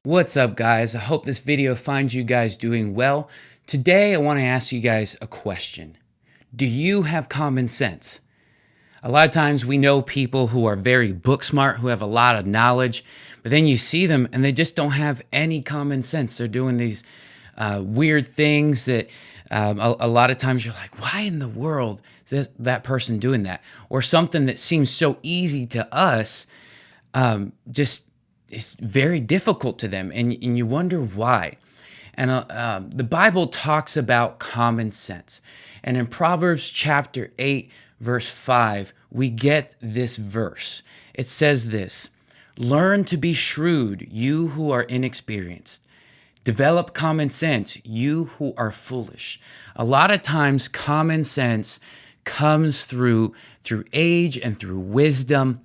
What's up, guys? I hope this video finds you guys doing well. Today, I want to ask you guys a question. Do you have common sense? A lot of times we know people who are very book smart, who have a lot of knowledge, but then you see them and they just don't have any common sense. They're doing these weird things that a lot of times you're like, why in the world is that person doing that? Or something that seems so easy to us, it's very difficult to them, and you wonder why. And the Bible talks about common sense. And in Proverbs chapter 8, verse 5, we get this verse. It says this: "Learn to be shrewd, you who are inexperienced. Develop common sense, you who are foolish." A lot of times common sense comes through age and through wisdom.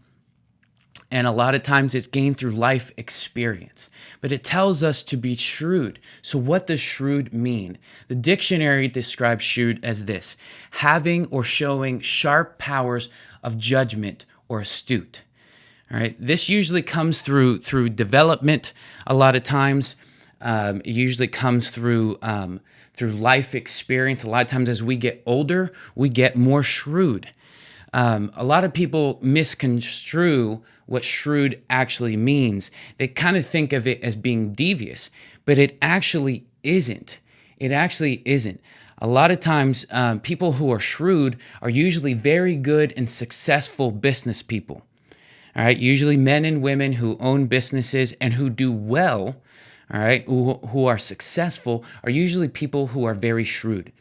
And a lot of times it's gained through life experience. But it tells us to be shrewd. So what does shrewd mean? The dictionary describes shrewd as this: having or showing sharp powers of judgment or astute. All right. This usually comes through development. A lot of times, it usually comes through life experience. A lot of times, as we get older, we get more shrewd. A lot of people misconstrue what shrewd actually means. They kind of think of it as being devious, but it actually isn't. It actually isn't. A lot of times, people who are shrewd are usually very good and successful business people. All right, usually men and women who own businesses and who do well, all right, who are successful, are usually people who are very shrewd.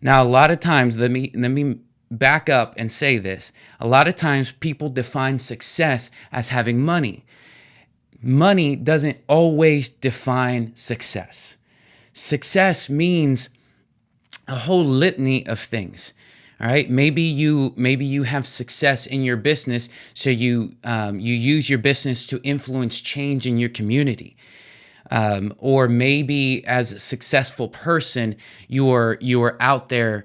Now, a lot of times, let me back up and say this. A lot of times people define success as having money. Money doesn't always define success. Success means a whole litany of things. All right. Maybe you have success in your business, so you use your business to influence change in your community. Or maybe as a successful person, you are out there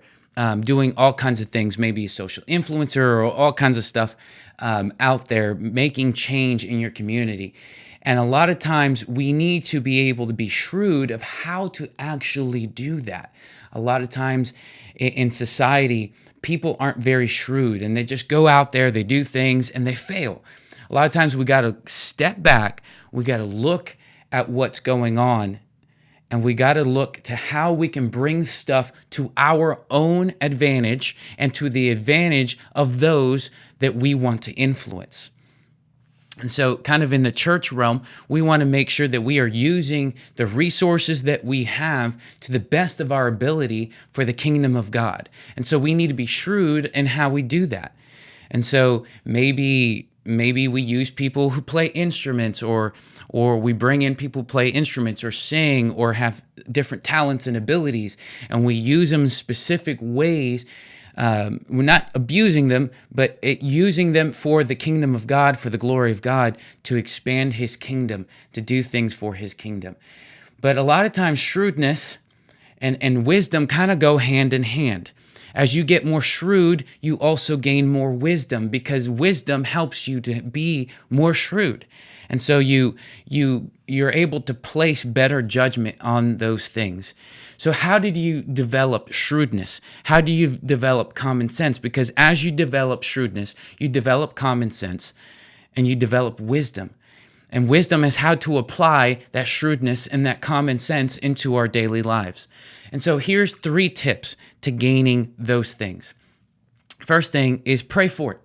doing all kinds of things, maybe a social influencer or all kinds of stuff out there, making change in your community. And a lot of times we need to be able to be shrewd of how to actually do that. A lot of times in society, people aren't very shrewd and they just go out there, they do things and they fail. A lot of times we got to step back, we got to look at what's going on, and we got to look to how we can bring stuff to our own advantage and to the advantage of those that we want to influence. And so kind of in the church realm, we want to make sure that we are using the resources that we have to the best of our ability for the kingdom of God. And so we need to be shrewd in how we do that. And so maybe we use people who play instruments, or we bring in people who play instruments or sing or have different talents and abilities, and we use them in specific ways. We're not abusing them, but using them for the kingdom of God, for the glory of God, to expand his kingdom, to do things for his kingdom. But a lot of times shrewdness and wisdom kind of go hand in hand. As you get more shrewd, you also gain more wisdom, because wisdom helps you to be more shrewd. And so you're able to place better judgment on those things. So how did you develop shrewdness? How do you develop common sense? Because as you develop shrewdness, you develop common sense and you develop wisdom. And wisdom is how to apply that shrewdness and that common sense into our daily lives. And so here's 3 tips to gaining those things. First thing is pray for it.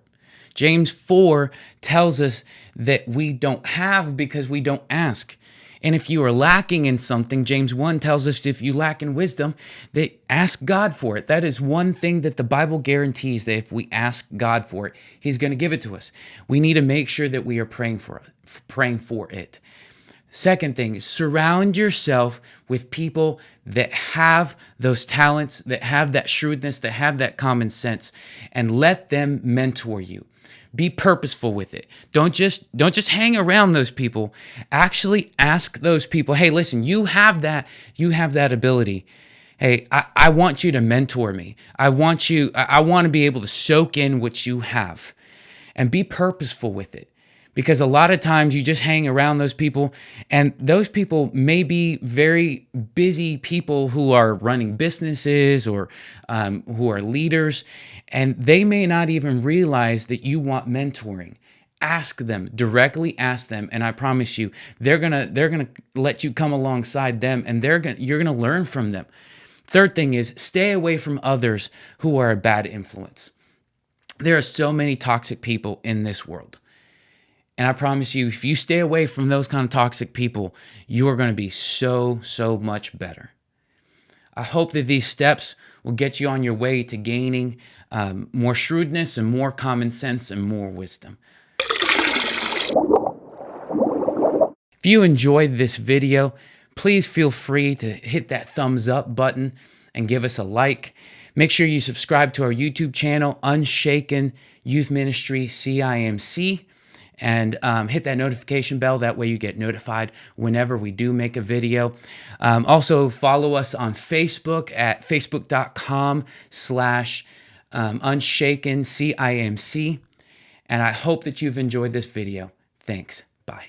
James 4 tells us that we don't have because we don't ask. And if you are lacking in something, James 1 tells us if you lack in wisdom, that ask God for it. That is one thing that the Bible guarantees, that if we ask God for it, he's going to give it to us. We need to make sure that we are praying for it. Second thing is surround yourself with people that have those talents, that have that shrewdness, that have that common sense, and let them mentor you. Be purposeful with it. Don't just hang around those people. Actually ask those people, hey, listen, you have that ability. Hey, I want you to mentor me. I want to be able to soak in what you have, and be purposeful with it. because a lot of times you just hang around those people, and those people may be very busy people who are running businesses or who are leaders, and they may not even realize that you want mentoring. Ask them directly, ask them, and I promise you they're gonna let you come alongside them, and you're gonna learn from them. Third thing is, stay away from others who are a bad influence. There are so many toxic people in this world. And I promise you, if you stay away from those kind of toxic people, you are going to be so, so much better. I hope that these steps will get you on your way to gaining more shrewdness and more common sense and more wisdom. If you enjoyed this video, please feel free to hit that thumbs up button and give us a like. Make sure you subscribe to our YouTube channel, Unshaken Youth Ministry CIMC, and hit that notification bell. That way you get notified whenever we do make a video. Also follow us on Facebook at facebook.com/unshakencimc. And I hope that you've enjoyed this video. Thanks. Bye.